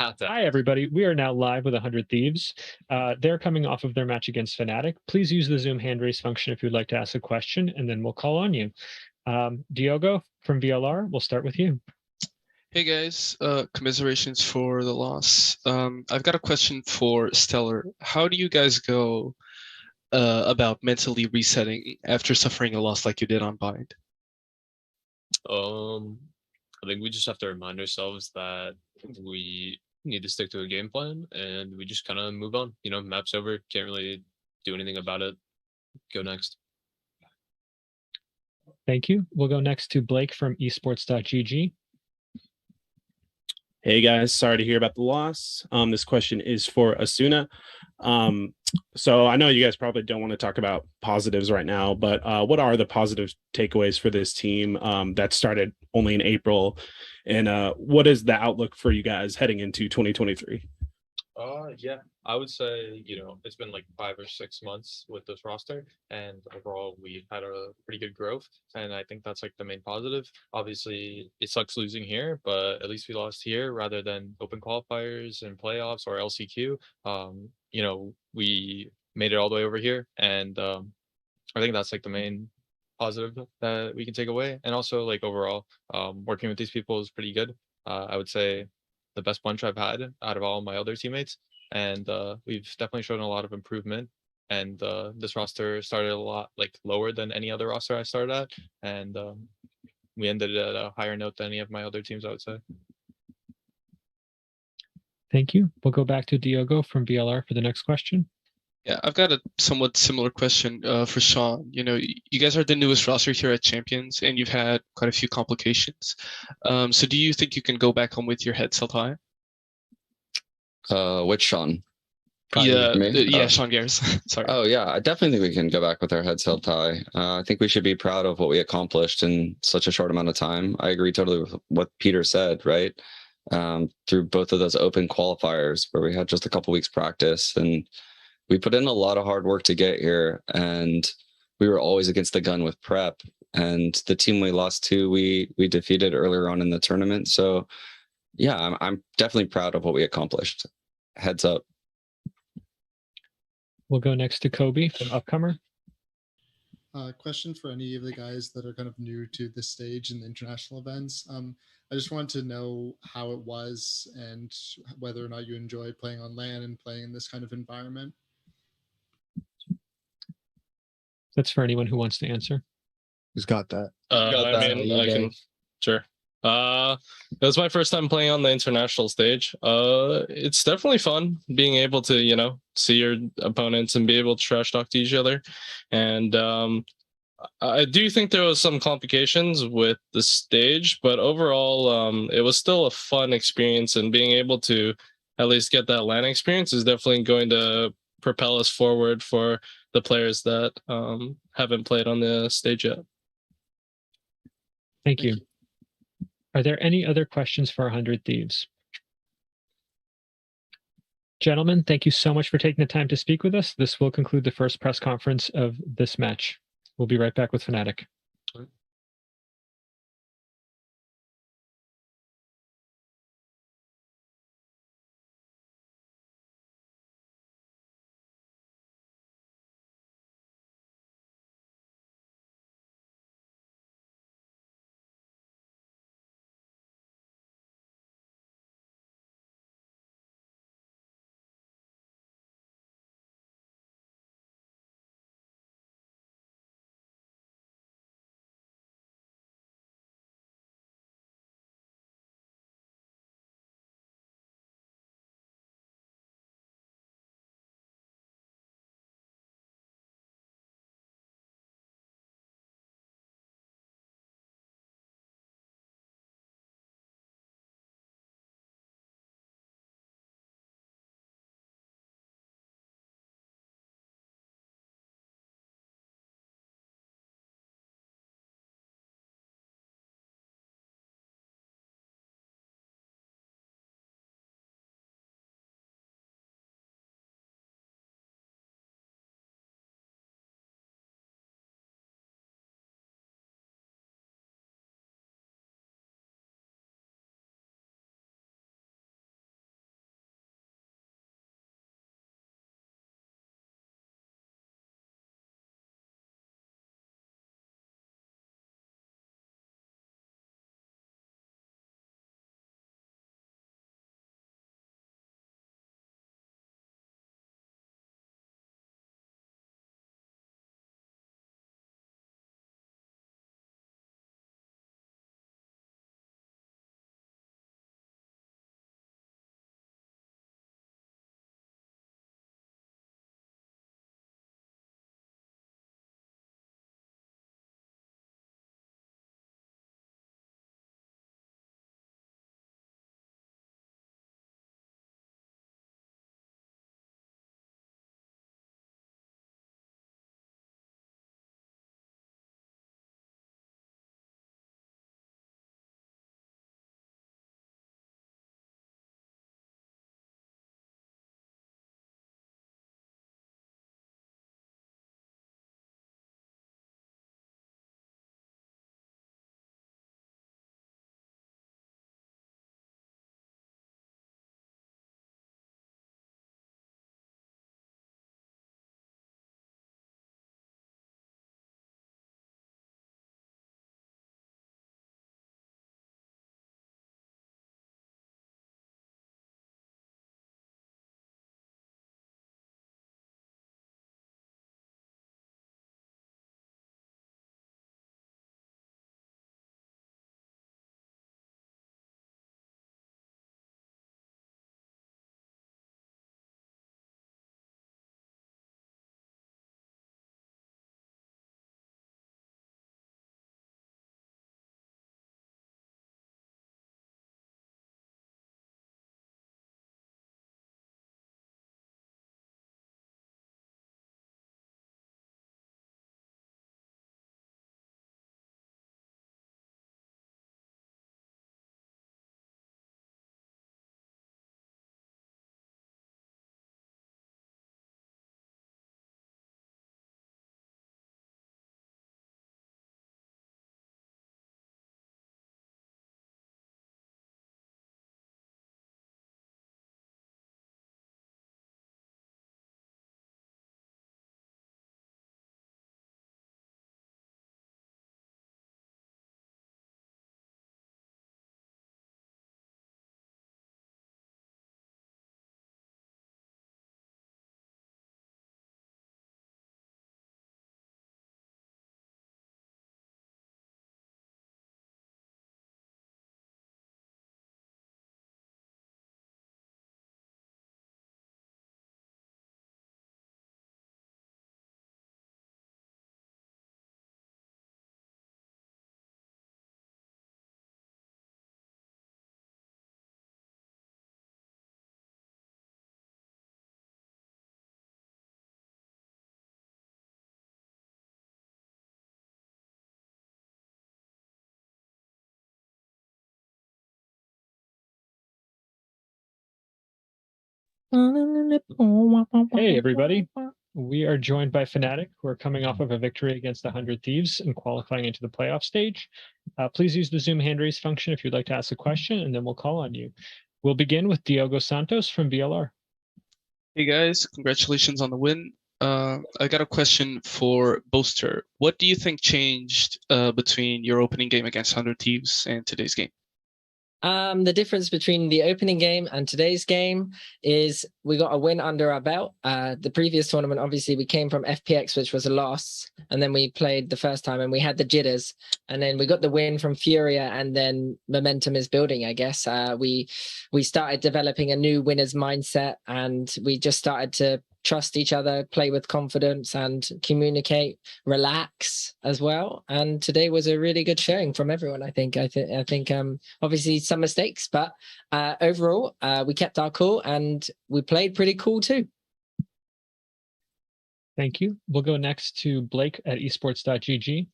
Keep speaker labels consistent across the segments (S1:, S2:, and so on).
S1: Hi, everybody. We are now live with 100 Thieves. They're coming off of their match against Fnatic. Please use the Zoom hand raise function if you'd like to ask a question, and then we'll call on you. Diogo from VLR, we'll start with you.
S2: Hey guys, commiserations for the loss. I've got a question for Stellar. How do you guys go about mentally resetting after suffering a loss like you did on Bind?
S3: I think we just have to remind ourselves that we need to stick to a game plan and we just kind of move on. You know, map's over, can't really do anything about it. Go next.
S1: Thank you. We'll go next to Blake from esports.gg.
S4: Hey guys, sorry to hear about the loss. This question is for Asuna. So I know you guys probably don't want to talk about positives right now, but what are the positive takeaways for this team that started only in April? And what is the outlook for you guys heading into 2023?
S3: Yeah, I would say, you know, it's been like 5 or 6 months with this roster, and overall we've had a pretty good growth, and I think that's like the main positive. Obviously, it sucks losing here, but at least we lost here rather than open qualifiers and playoffs or LCQ. You know, we made it all the way over here, and I think that's like the main positive that we can take away. And also, like overall, working with these people is pretty good. I would say the best bunch I've had out of all my other teammates, and we've definitely shown a lot of improvement. And this roster started a lot like lower than any other roster I started at, and we ended at a higher note than any of my other teams, I would say.
S1: Thank you. We'll go back to Diogo from VLR for the next question.
S2: Yeah, I've got a somewhat similar question for Sean. You know, you guys are the newest roster here at Champions, and you've had quite a few complications. So do you think you can go back home with your head held high?
S5: Which Sean?
S2: Yeah, Sean Gares. Sorry.
S5: Oh yeah, I definitely think we can go back with our heads held high. I think we should be proud of what we accomplished in such a short amount of time. I agree totally with what Peter said, right? Through both of those open qualifiers where we had just a couple weeks practice, and we put in a lot of hard work to get here, and we were always against the gun with prep. And the team we lost to, we defeated earlier on in the tournament. So yeah, I'm definitely proud of what we accomplished. Heads up.
S1: We'll go next to Kobe from Upcomer.
S6: Question for any of the guys that are kind of new to this stage in the international events. I just wanted to know how it was and whether or not you enjoyed playing on LAN and playing in this kind of environment.
S1: That's for anyone who wants to answer.
S7: Who's got that?
S8: I can. Sure. It was my first time playing on the international stage. It's definitely fun being able to, you know, see your opponents and be able to trash talk to each other. And I do think there was some complications with the stage, but overall, it was still a fun experience, and being able to at least get that LAN experience is definitely going to propel us forward for the players that haven't played on the stage yet.
S1: Thank you. Are there any other questions for 100 Thieves? Gentlemen, thank you so much for taking the time to speak with us. This will conclude the first press conference of this match. We'll be right back with Fnatic. Hey, everybody. We are joined by Fnatic, who are coming off of a victory against the 100 Thieves and qualifying into the playoff stage. Please use the Zoom hand raise function if you'd like to ask a question, and then we'll call on you. We'll begin with Diogo Santos from VLR.
S2: Hey guys, congratulations on the win. I got a question for Boaster. What do you think changed between your opening game against 100 Thieves and today's game?
S7: The difference between the opening game and today's game is we got a win under our belt. The previous tournament, obviously, we came from FPX, which was a loss, and then we played the first time and we had the jitters, and then we got the win from Furia, and then momentum is building, I guess. We started developing a new winner's mindset, and we just started to trust each other, play with confidence, and communicate, relax as well. And today was a really good showing from everyone. I think obviously some mistakes, but overall we kept our cool and we played pretty cool too.
S1: Thank you. We'll go next to Blake at esports.gg.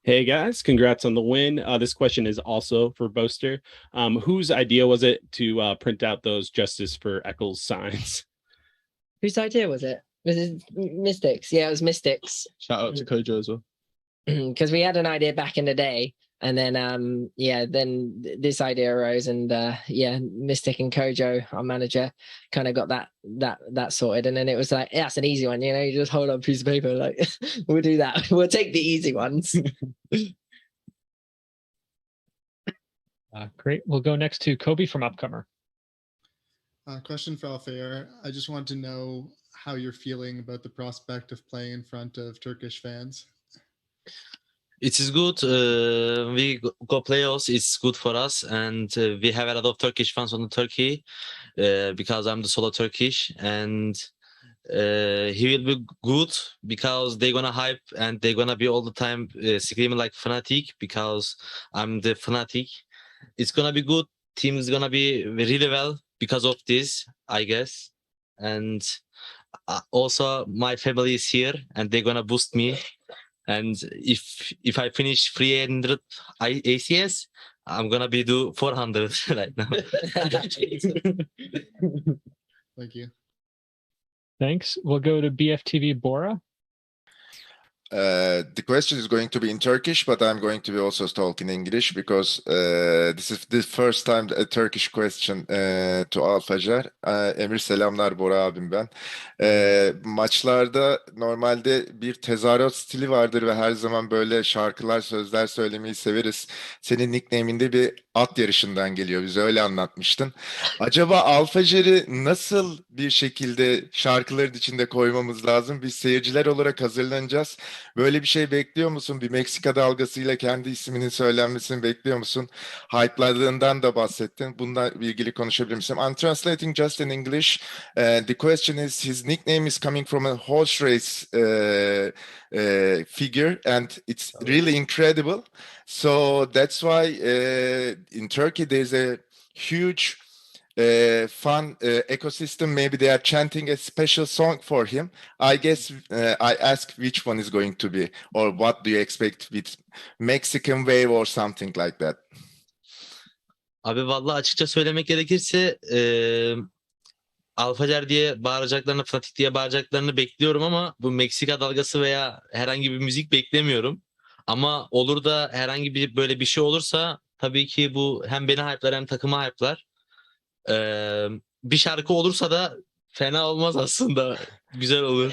S4: Hey guys, congrats on the win. This question is also for Boaster. Whose idea was it to print out those Justice for Eccles signs?
S7: Whose idea was it? Was it Mystics? Yeah, it was Mystics.
S8: Shout out to Kojo as well.
S7: Because we had an idea back in the day, and then then this idea arose, and Mystic and Kojo, our manager, kind of got that sorted, and then it was like, yeah, that's an easy one, you know, you just hold up a piece of paper, like we'll do that. We'll take the easy ones.
S1: Great. We'll go next to Kobe from Upcomer.
S6: Question for Alfair. I just want to know how you're feeling about the prospect of playing in front of Turkish fans.
S9: It is good. We go playoffs. It's good for us, and we have a lot of Turkish fans on the Turkey because I'm the solo Turkish, and he will be good because they're gonna hype and they're gonna be all the time screaming like Fnatic because I'm the Fnatic. It's gonna be good. Team is gonna be really well because of this, I guess. And also my family is here and they're gonna boost me. And if I finish 300 ACS, I'm gonna be do 400 right now.
S6: Thank you.
S10: Thanks. We'll go to BFTV Bora.
S11: The question is going to be in Turkish, but I'm going to be also talking English because this is the first time a Turkish question to Alfajar. Emir selamlar, Bora abim ben. Maçlarda normalde bir tezahürat stili vardır ve her zaman böyle şarkılar, sözler söylemeyi severiz. Senin nickname'inde bir at yarışından geliyor. Bize öyle anlatmıştın. Acaba Alfajar'ı nasıl bir şekilde şarkıların içinde koymamız lazım? Biz seyirciler olarak hazırlanacağız. Böyle bir şey bekliyor musun? Bir Meksika dalgasıyla kendi isminin söylenmesini bekliyor musun? Hype'ladığından da bahsettin. Bununla ilgili konuşabilir misin? I'm translating just in English. The question is, his nickname is coming from a horse race figure, and it's really incredible. So that's why in Turkey there's a huge fun ecosystem. Maybe they are chanting a special song for him. I guess I ask which one is going to be, or what do you expect with Mexican wave or something like that?
S9: Abi vallahi açıkça söylemek gerekirse Alfacer diye bağıracaklarını, Fnatic diye bağıracaklarını bekliyorum ama bu Meksika dalgası veya herhangi bir müzik beklemiyorum. Ama olur da herhangi bir böyle bir şey olursa tabii ki bu hem beni hype'lar hem takımı hype'lar. Bir şarkı olursa da fena olmaz aslında. Güzel olur.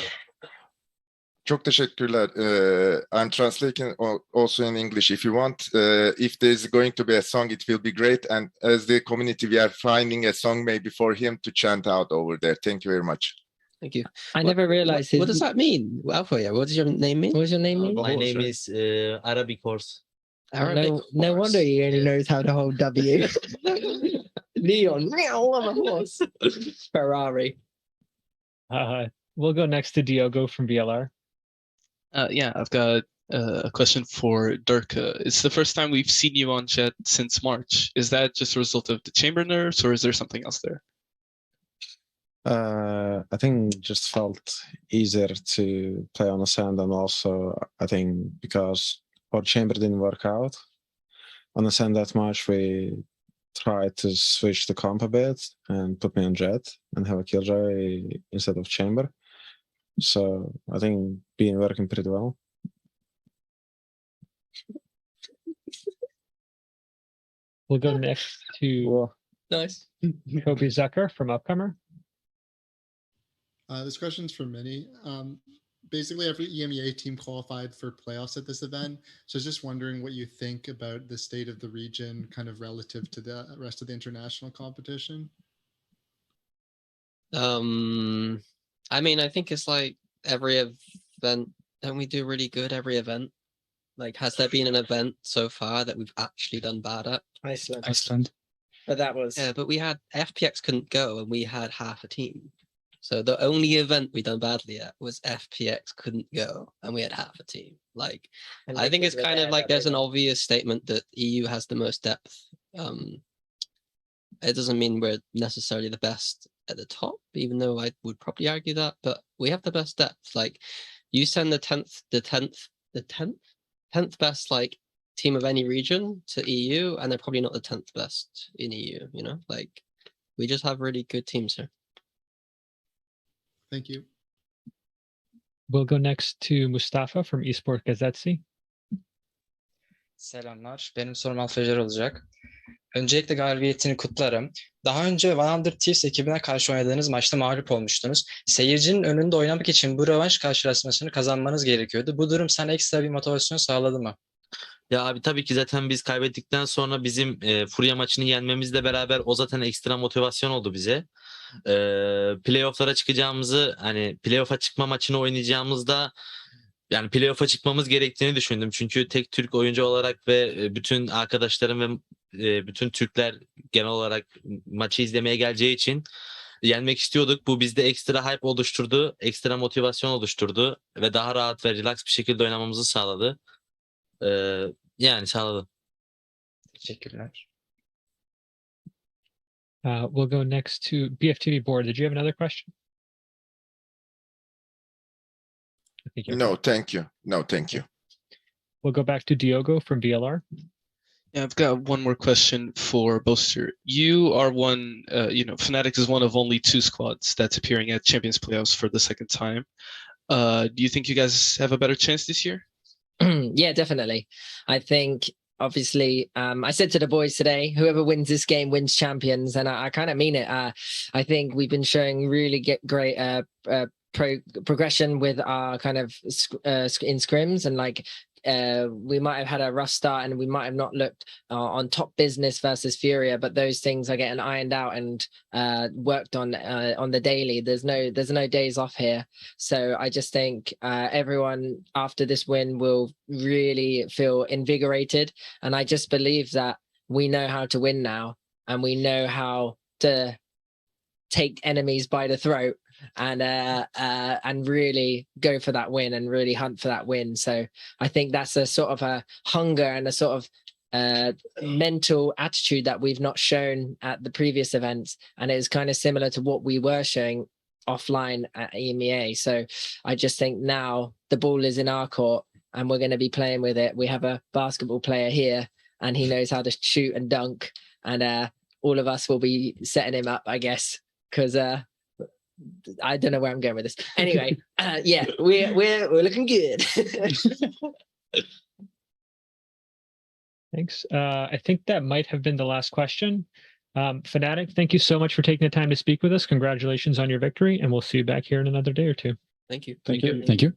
S11: Çok teşekkürler. I'm translating also in English. If you want, if there's going to be a song, it will be great. And as the community, we are finding a song maybe for him to chant out over there. Thank you very much.
S7: Thank you. I never realized his...
S12: What does that mean? Alpha, yeah. What does your name mean?
S7: What does your name mean?
S9: My name is Arabic Horse.
S7: No wonder he only knows how to hold W. Leon, I'm a horse. Ferrari.
S10: We'll go next to Diogo from VLR.
S2: Yeah, I've got a question for Durka. It's the first time we've seen you on Jet since March. Is that just a result of the chamber nerfs, or is there something else there?
S12: I think just felt easier to play on the sand, and also I think because our chamber didn't work out on the sand that much, we try to switch the comp a bit and put me on Jet and have a Killjoy instead of Chamber. So I think been working pretty well.
S1: We'll go next to
S7: Nice.
S1: Kobe Zucker from Upcomer.
S6: This question's for Minnie. Basically, every EMEA team qualified for playoffs at this event. So I was just wondering what you think about the state of the region kind of relative to the rest of the international competition.
S13: I mean, I think it's like every event, don't we do really good every event? Like, has there been an event so far that we've actually done bad at?
S7: Iceland. But that was...
S13: Yeah, but we had FPX couldn't go and we had half a team. So the only event we done badly at was FPX couldn't go and we had half a team. Like, I think it's kind of like there's an obvious statement that EU has the most depth. It doesn't mean we're necessarily the best at the top, even though I would probably argue that, but we have the best depth. Like, you send the 10th best like team of any region to EU, and they're probably not the 10th best in EU, you know? Like, we just have really good teams here.
S6: Thank you.
S1: We'll go next to Mustafa from Esport Gazetesi.
S14: Selamlar. Benim sorum Alfajer olacak. Öncelikle galibiyetini kutlarım. Daha önce VALORANT Thieves ekibine karşı oynadığınız maçta mağlup olmuştunuz. Seyircinin önünde oynamak için bu rövanş karşılaşmasını kazanmanız gerekiyordu. Bu durum sana ekstra bir motivasyon sağladı mı?
S9: Ya abi tabii ki zaten biz kaybettikten sonra bizim Furya maçını yenmemizle beraber o zaten ekstra motivasyon oldu bize. Playoff'lara çıkacağımızı, hani playoff'a çıkma maçını oynayacağımızda yani playoff'a çıkmamız gerektiğini düşündüm. Çünkü tek Türk oyuncu olarak ve bütün arkadaşlarım ve bütün Türkler genel olarak maçı izlemeye geleceği için yenmek istiyorduk. Bu bizde ekstra hype oluşturdu, ekstra motivasyon oluşturdu ve daha rahat ve relax bir şekilde oynamamızı sağladı. Yani sağladı.
S14: Teşekkürler.
S1: We'll go next to BFTV board. Did you have another question? I think you're
S11: No,
S1: fine.
S11: thank you. No, thank you.
S1: We'll go back to Diogo from VLR.
S2: Yeah, I've got one more question for Boaster. You are one, Fnatic is one of only 2 squads that's appearing at Champions playoffs for the second time. Do you think you guys have a better chance this year?
S7: Yeah, definitely. I think obviously I said to the boys today, whoever wins this game wins champions, and I kind of mean it. I think we've been showing really great progression with our kind of in scrims, and like we might have had a rough start and we might have not looked on top business versus Furia, but those things are getting ironed out and worked on the daily. There's no days off here. So I just think everyone after this win will really feel invigorated, and I just believe that we know how to win now, and we know how to take enemies by the throat and really go for that win and really hunt for that win. So I think that's a sort of a hunger and a sort of mental attitude that we've not shown at the previous events, and it is kind of similar to what we were showing offline at EMEA. So I just think now the ball is in our court and we're going to be playing with it. We have a basketball player here and he knows how to shoot and dunk, and all of us will be setting him up, I guess, because I don't know where I'm going with this. Anyway, yeah, we're looking good.
S1: Thanks. I think that might have been the last question. Fnatic, thank you so much for taking the time to speak with us. Congratulations on your victory, and we'll see you back here in another day or two.
S13: Thank you.
S14: Thank you.
S15: Thank you.